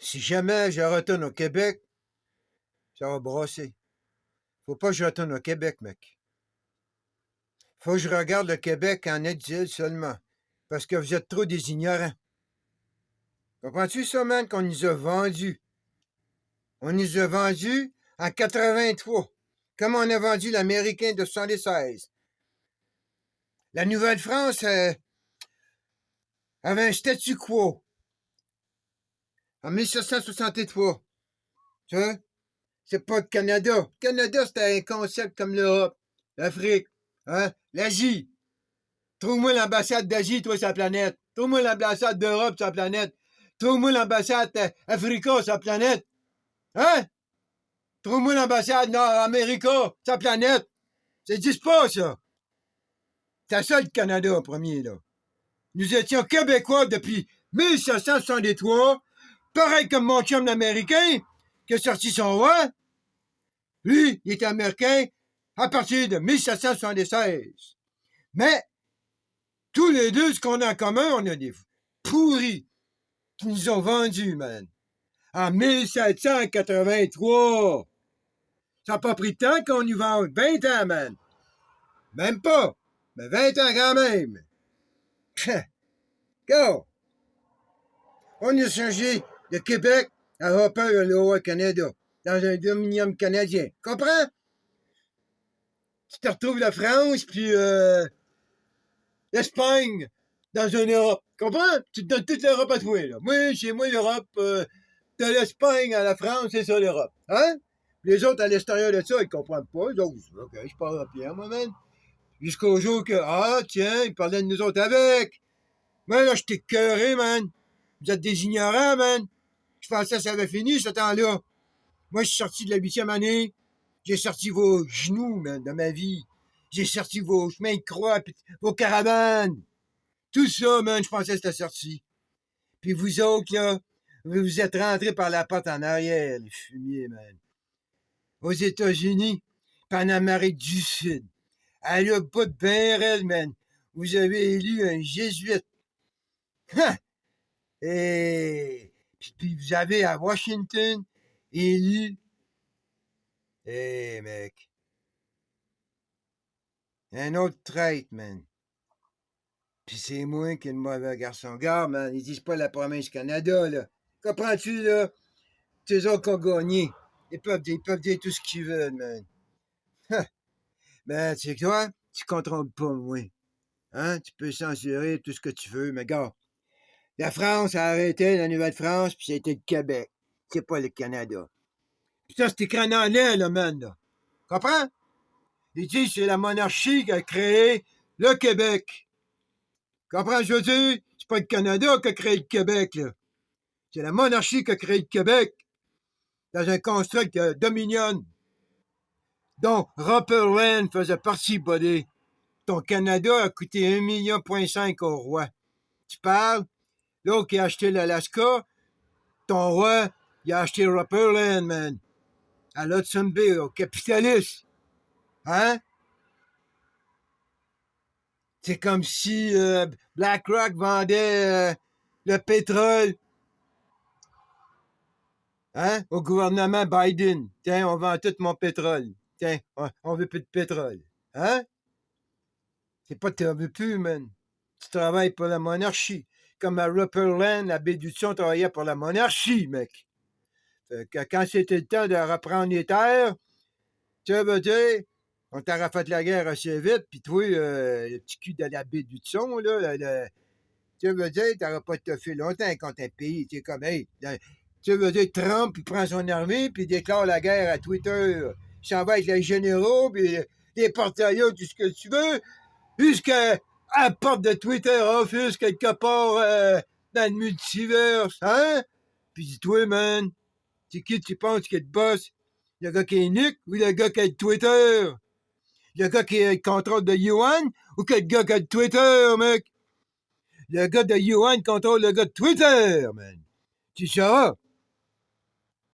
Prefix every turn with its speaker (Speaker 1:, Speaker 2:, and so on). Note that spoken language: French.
Speaker 1: Si jamais je retourne au Québec, ça va brasser. Faut pas que je retourne au Québec, mec. Faut que je regarde le Québec en exil seulement. Parce que vous êtes trop des ignorants. Comprends-tu ça, man, qu'on nous a vendus? On nous a vendus en 83. Comme on a vendu l'Américain de 76. La Nouvelle-France avait un statu quo en 1763. Tu vois? C'est pas le Canada. Le Canada, c'était un concept comme l'Europe, l'Afrique, hein? L'Asie. Trouve-moi l'ambassade d'Asie, toi, sur la planète. Trouve-moi l'ambassade d'Europe sur la planète. Trouve-moi l'ambassade Africa sur la planète. Hein? Trouve-moi l'ambassade Nord-Amérique sur la planète. Ça n'existe pas, ça. C'est ça, le Canada, en premier, là. Nous étions Québécois depuis 1763, pareil comme mon chum l'Américain, qui a sorti son roi. Lui, il est américain à partir de 1776. Mais, tous les deux, ce qu'on a en commun, on a des pourris qui nous ont vendus, man. En 1783. Ça n'a pas pris de temps qu'on nous vende. 20 ans, man. Même pas. Mais 20 ans quand même. Go! On a changé de Québec à Hopper et le Canada, dans un dominium canadien. Comprends? Tu te retrouves la France, puis l'Espagne, dans une Europe. Comprends? Tu te donnes toute l'Europe à toi, là. Moi, chez moi, l'Europe, de l'Espagne à la France, c'est ça, l'Europe. Hein? Les autres, à l'extérieur de ça, ils comprennent pas. Les autres, OK, je parle européen, moi, man. Jusqu'au jour que, tiens, ils parlaient de nous autres avec. Moi, là, je t'ai cœuré, man. Vous êtes des ignorants, man. Je pensais que ça avait fini, ce temps-là. Moi, je suis sorti de la 8e année. J'ai sorti vos genoux, man, de ma vie. J'ai sorti vos chemins de croix, pis vos caravanes. Tout ça, man, je pensais que c'était sorti. Puis vous autres, là, vous êtes rentrés par la porte en arrière, les fumiers, man. Aux États-Unis, puis en Amérique du Sud. À le bout de ben man. Vous avez élu un jésuite. Ha! Et puis vous avez à Washington élu. Mec. Un autre traître, man. Puis c'est moi qui est le mauvais garçon. Regarde, man, ils disent pas la province Canada, là. Comprends-tu, là? C'est eux autres qui ont gagné. Ils peuvent dire tout ce qu'ils veulent, man. Ben, tu sais quoi? Tu contrôles pas, moi. Hein? Tu peux censurer tout ce que tu veux, mais gars, la France a arrêté la Nouvelle-France, puis c'était le Québec. C'est pas le Canada. Puis ça, c'est écrit en anglais, là, man, là. Comprends? Ils disent que c'est la monarchie qui a créé le Québec. Comprends ce que je veux dire? C'est pas le Canada qui a créé le Québec, là. C'est la monarchie qui a créé le Québec dans un construct de Dominion dont Rupert Land faisait partie, buddy. Ton Canada a coûté 1,5 million au roi. Tu parles? L'autre qui a acheté l'Alaska, ton roi, il a acheté Rupert Land, man. À l'Hudson Bay, au capitaliste. Hein? C'est comme si BlackRock vendait le pétrole, hein, au gouvernement Biden. Tiens, on vend tout mon pétrole. Tiens, on veut plus de pétrole. Hein? C'est pas que tu veux plus, man. Tu travailles pour la monarchie. Comme à Rupert Land, la baie du Son travaillait pour la monarchie, mec. Fait que quand c'était le temps de reprendre les terres, tu veux dire, on t'a refait la guerre assez vite, puis toi, le petit cul de la baie du Son, là, tu veux dire, t'auras pas te fait longtemps contre un pays. C'est comme, hey, tu veux dire, Trump, il prend son armée, puis il déclare la guerre à Twitter. Il s'en va avec les généraux, puis les porte-avions, tout ce que tu veux, jusqu'à la porte de Twitter office, quelque part dans le multiverse, hein? Puis dis-toi, man, c'est qui tu penses qui est le boss? Le gars qui est Nick ou le gars qui a le Twitter? Le gars qui a le contrôle de Yuan ou le gars qui a le Twitter, mec? Le gars de Yuan contrôle le gars de Twitter, man. Tu sauras.